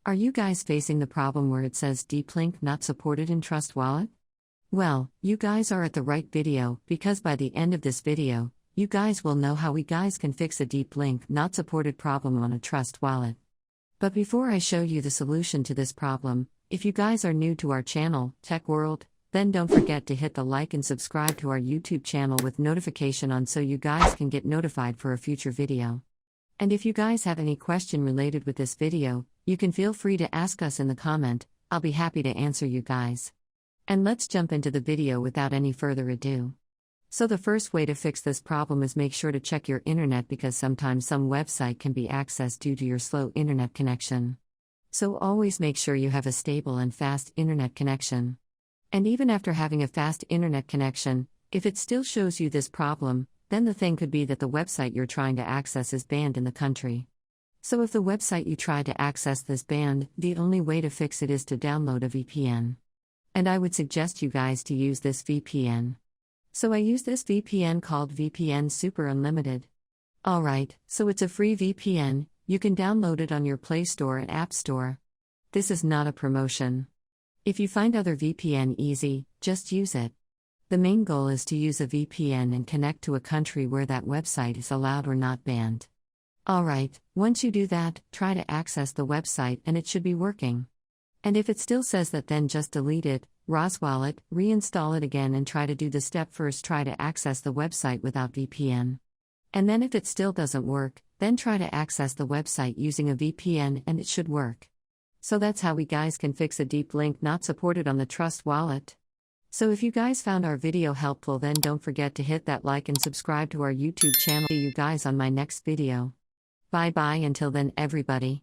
Are you guys facing the problem where it says deep link not supported in Trust Wallet? Well, you guys are at the right video, because by the end of this video, you guys will know how we guys can fix a deep link not supported problem on a Trust Wallet. But before I show you the solution to this problem, if you guys are new to our channel, Tech World, then don't forget to hit the like and subscribe to our YouTube channel with notification on so you guys can get notified for a future video. And if you guys have any question related with this video, you can feel free to ask us in the comment, I'll be happy to answer you guys. And let's jump into the video without any further ado. So the first way to fix this problem is make sure to check your internet because sometimes some website can be accessed due to your slow internet connection. So always make sure you have a stable and fast internet connection. And even after having a fast internet connection, if it still shows you this problem, then the thing could be that the website you're trying to access is banned in the country. So if the website you try to access is banned, the only way to fix it is to download a VPN. And I would suggest you guys to use this VPN. So I use this VPN called VPN Super Unlimited. Alright, so it's a free VPN, you can download it on your Play Store and App Store. This is not a promotion. If you find other VPN easy, just use it. The main goal is to use a VPN and connect to a country where that website is allowed or not banned. Alright, once you do that, try to access the website and it should be working. And if it still says that, then just delete it, ROS Wallet, reinstall it again and try to do the step first, try to access the website without VPN. And then if it still doesn't work, then try to access the website using a VPN and it should work. So that's how we guys can fix a deep link not supported on the Trust Wallet. So if you guys found our video helpful, then don't forget to hit that like and subscribe to our YouTube channel. See you guys on my next video. Bye bye until then everybody.